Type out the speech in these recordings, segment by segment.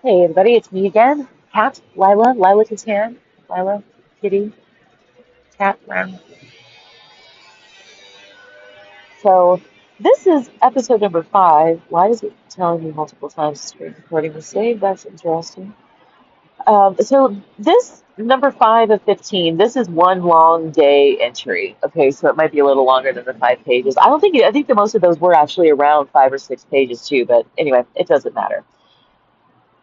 Hey everybody, it's me again. Cat, Lila Catan, Lila, Kitty, Cat. So this is episode number 5. Why is it telling me multiple times the screen recording was saved? That's interesting. So this number 5 of 15. This is one long day entry. Okay, so it might be a little longer than the 5 pages. I think the most of those were actually around 5 or 6 pages too. But anyway, it doesn't matter.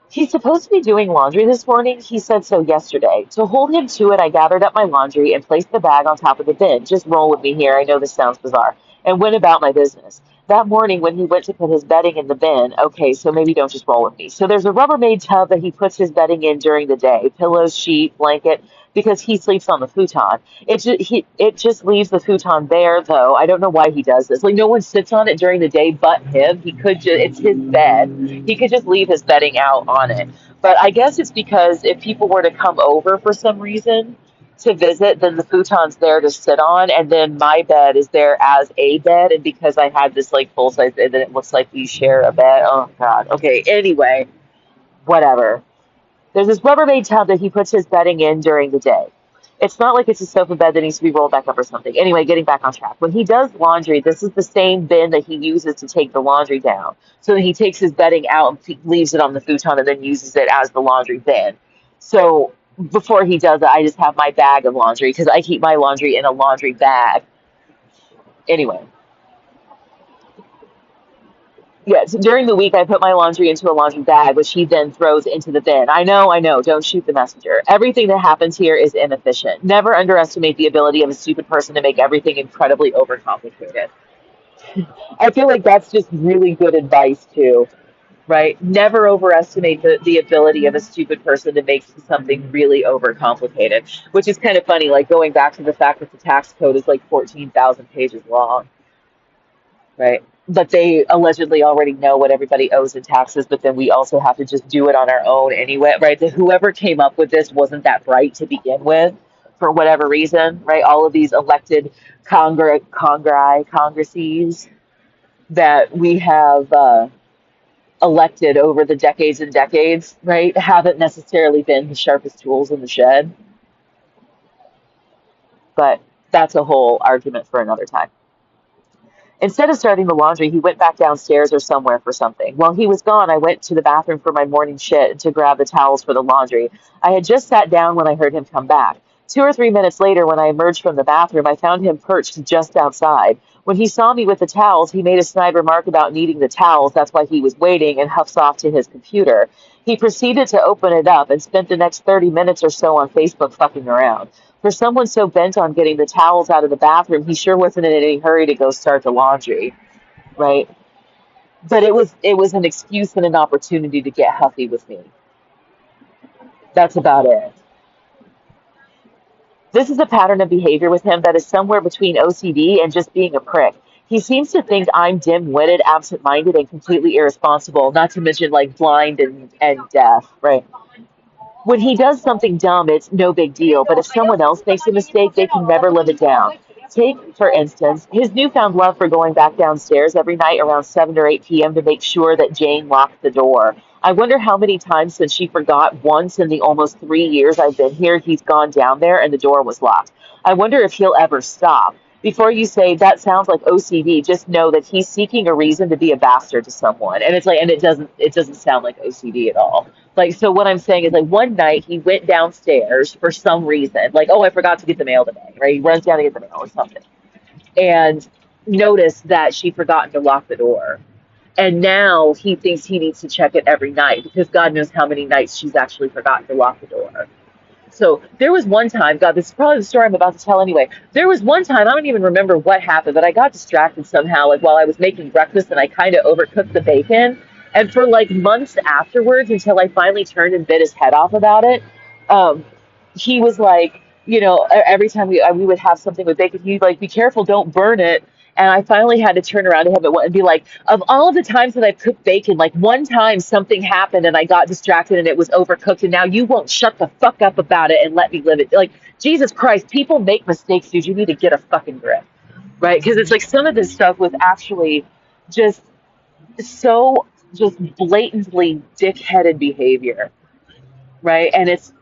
He's supposed to be doing laundry this morning. He said so yesterday. To hold him to it, I gathered up my laundry and placed the bag on top of the bin. Just roll with me here. I know this sounds bizarre. And went about my business. That morning, when he went to put his bedding in the bin, okay, so maybe don't just roll with me. So there's a Rubbermaid tub that he puts his bedding in during the day, pillows, sheet, blanket, because he sleeps on the futon. It just leaves the futon there, though. I don't know why he does this. Like no one sits on it during the day but him. He could just, it's his bed. He could just leave his bedding out on it. But I guess it's because if people were to come over for some reason to visit, then the futon's there to sit on, and then my bed is there as a bed. And because I had this like full size, and then it looks like we share a bed. Oh God. Okay. Anyway, whatever. There's this Rubbermaid tub that he puts his bedding in during the day. It's not like it's a sofa bed that needs to be rolled back up or something. Anyway, getting back on track. When he does laundry, this is the same bin that he uses to take the laundry down. So then he takes his bedding out and leaves it on the futon and then uses it as the laundry bin. So before he does it, I just have my bag of laundry because I keep my laundry in a laundry bag. Anyway, yeah, so during the week, I put my laundry into a laundry bag, which he then throws into the bin. I know, don't shoot the messenger. Everything that happens here is inefficient. Never underestimate the ability of a stupid person to make everything incredibly overcomplicated. I feel like that's just really good advice, too, right? Never overestimate the ability of a stupid person to make something really overcomplicated, which is kind of funny, like going back to the fact that the tax code is like 14,000 pages long. Right. But they allegedly already know what everybody owes in taxes, but then we also have to just do it on our own anyway, right? That whoever came up with this wasn't that bright to begin with for whatever reason, right? All of these elected congresses that we have elected over the decades and decades, right, haven't necessarily been the sharpest tools in the shed. But that's a whole argument for another time. Instead of starting the laundry, he went back downstairs or somewhere for something. While he was gone, I went to the bathroom for my morning shit to grab the towels for the laundry. I had just sat down when I heard him come back. 2 or 3 minutes later, when I emerged from the bathroom, I found him perched just outside. When he saw me with the towels, he made a snide remark about needing the towels. That's why he was waiting, and huffs off to his computer. He proceeded to open it up and spent the next 30 minutes or so on Facebook fucking around. For someone so bent on getting the towels out of the bathroom, he sure wasn't in any hurry to go start the laundry, right? But it was an excuse and an opportunity to get huffy with me. That's about it. This is a pattern of behavior with him that is somewhere between OCD and just being a prick. He seems to think I'm dim-witted, absent-minded, and completely irresponsible, not to mention like blind and deaf, right? When he does something dumb, it's no big deal, but if someone else makes a mistake, they can never live it down. Take, for instance, his newfound love for going back downstairs every night around 7 or 8 p.m. to make sure that Jane locked the door. I wonder how many times since she forgot once in the almost 3 years I've been here, he's gone down there and the door was locked. I wonder if he'll ever stop. Before you say that sounds like OCD, just know that he's seeking a reason to be a bastard to someone. And it's like, and it doesn't sound like OCD at all. Like, so what I'm saying is like one night he went downstairs for some reason, like, oh, I forgot to get the mail today, right? He runs down to get the mail or something. And noticed that she forgotten to lock the door. And now he thinks he needs to check it every night because God knows how many nights she's actually forgotten to lock the door. So there was one time, God, this is probably the story I'm about to tell anyway. There was one time, I don't even remember what happened, but I got distracted somehow, like while I was making breakfast and I kind of overcooked the bacon. And for like months afterwards, until I finally turned and bit his head off about it, um, he was like, every time we would have something with bacon, he'd like, be careful, don't burn it. And I finally had to turn around to him and be like, of all of the times that I've cooked bacon, like one time something happened and I got distracted and it was overcooked, and now you won't shut the fuck up about it and let me live it. Like, Jesus Christ, people make mistakes, dude. You need to get a fucking grip, right? Because it's like some of this stuff was actually just so. just blatantly dickheaded behavior, right? And it's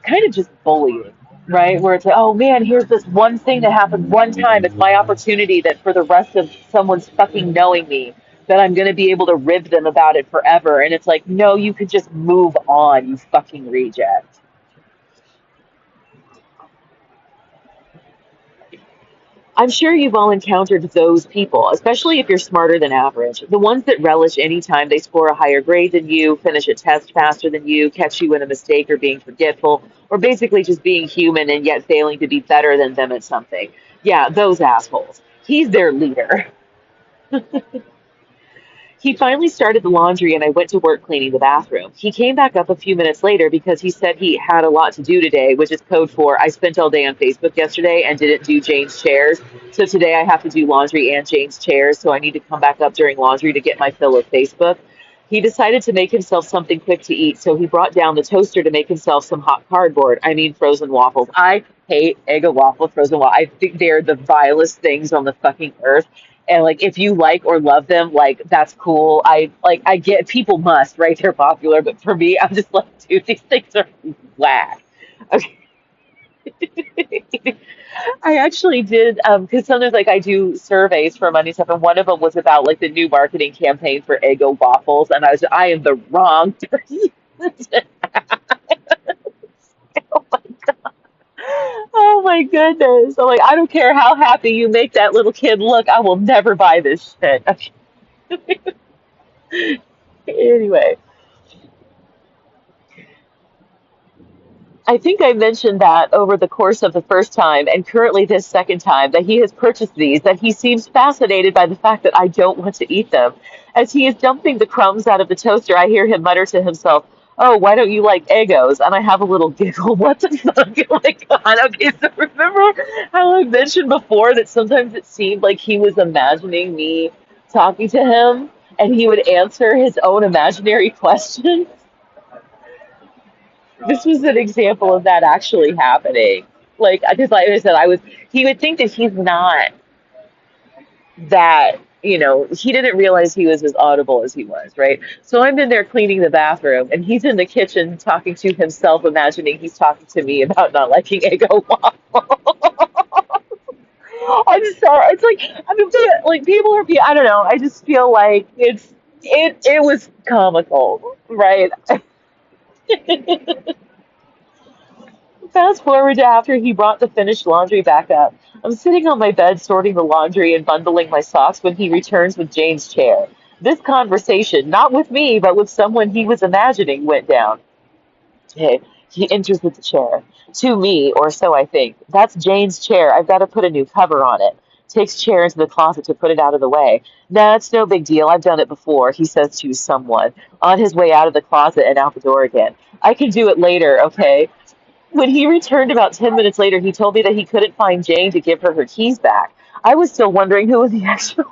kind of just bullying, right? Where it's like, oh man, here's this one thing that happened one time. It's my opportunity that for the rest of someone's fucking knowing me, that I'm going to be able to rib them about it forever. And it's like, no, you could just move on, you fucking reject. I'm sure you've all encountered those people, especially if you're smarter than average. The ones that relish any time they score a higher grade than you, finish a test faster than you, catch you in a mistake or being forgetful, or basically just being human and yet failing to be better than them at something. Yeah, those assholes. He's their leader. He finally started the laundry and I went to work cleaning the bathroom. He came back up a few minutes later because he said he had a lot to do today, which is code for I spent all day on Facebook yesterday and didn't do Jane's chairs. So today I have to do laundry and Jane's chairs, so I need to come back up during laundry to get my fill of Facebook. He decided to make himself something quick to eat, so he brought down the toaster to make himself some hot cardboard. I mean, frozen waffles. I hate Eggo waffle frozen waffle. I think they're the vilest things on the fucking earth. And like, if you like or love them, like that's cool. I get people must, right? They're popular, but for me, I'm just like, dude, these things are whack. Okay. I actually did, because sometimes like I do surveys for money stuff, and one of them was about like the new marketing campaign for Eggo waffles, and I am the wrong person. Oh my God. Oh my goodness. I'm like, I don't care how happy you make that little kid look, I will never buy this shit. Anyway, I think I mentioned that over the course of the first time and currently this second time that he has purchased these, that he seems fascinated by the fact that I don't want to eat them. As he is dumping the crumbs out of the toaster, I hear him mutter to himself, "Oh, why don't you like Eggos?" And I have a little giggle. What the fuck? Oh my God. Okay, so remember how I mentioned before that sometimes it seemed like he was imagining me talking to him and he would answer his own imaginary question? This was an example of that actually happening. Like, because like I said, he would think that he's not that, he didn't realize he was as audible as he was, right? So I'm in there cleaning the bathroom, and he's in the kitchen talking to himself, imagining he's talking to me about not liking Eggo waffle. I'm sorry. It's like, I mean, like people are, I don't know. I just feel like it was comical, right? Fast forward to after he brought the finished laundry back up. I'm sitting on my bed sorting the laundry and bundling my socks when he returns with Jane's chair. This conversation, not with me, but with someone he was imagining, went down. Okay, he enters with the chair. To me, or so I think. That's Jane's chair. I've got to put a new cover on it. Takes chair into the closet to put it out of the way. Nah, it's no big deal. I've done it before, he says to someone, on his way out of the closet and out the door again. I can do it later, okay? When he returned about 10 minutes later, he told me that he couldn't find Jane to give her her keys back. I was still wondering who was the actual.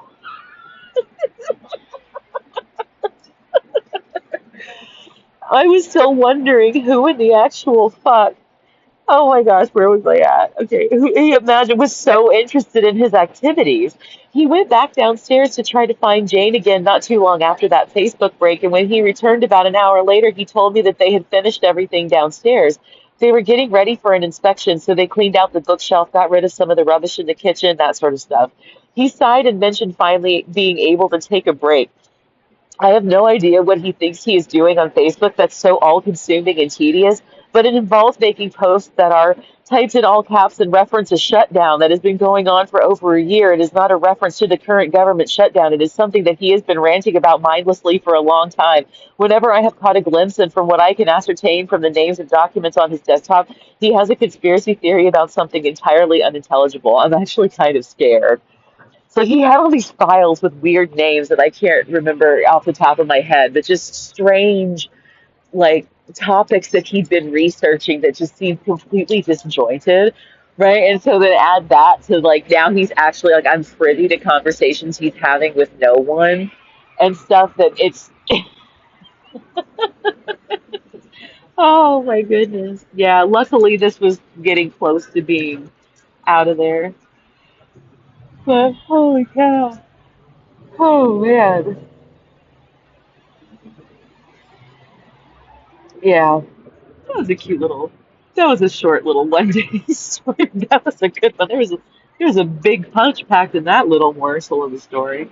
I was still wondering who in the actual fuck. Oh my gosh, where was I at? Okay, who he imagined was so interested in his activities. He went back downstairs to try to find Jane again not too long after that Facebook break, and when he returned about an hour later, he told me that they had finished everything downstairs. They were getting ready for an inspection, so they cleaned out the bookshelf, got rid of some of the rubbish in the kitchen, that sort of stuff. He sighed and mentioned finally being able to take a break. I have no idea what he thinks he is doing on Facebook that's so all-consuming and tedious, but it involves making posts that are typed in all caps and reference a shutdown that has been going on for over a year. It is not a reference to the current government shutdown. It is something that he has been ranting about mindlessly for a long time. Whenever I have caught a glimpse, and from what I can ascertain from the names of documents on his desktop, he has a conspiracy theory about something entirely unintelligible. I'm actually kind of scared. So he had all these files with weird names that I can't remember off the top of my head, but just strange, like, topics that he'd been researching that just seemed completely disjointed, right? And so then add that to, like, now he's actually, like, I'm privy to conversations he's having with no one and stuff that it's, oh my goodness. Yeah, luckily this was getting close to being out of there. But holy cow. Oh man. Yeah, that was a cute little. That was a short little one day story. That was a good one. There was a big punch packed in that little morsel of the story.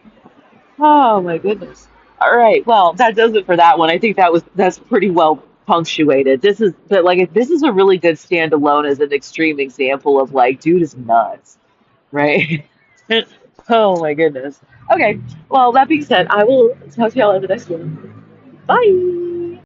Oh my goodness. All right. Well, that does it for that one. I think that's pretty well punctuated. This is a really good standalone as an extreme example of like, dude is nuts, right? Oh my goodness. Okay. Well, that being said, I will talk to y'all in the next one. Bye.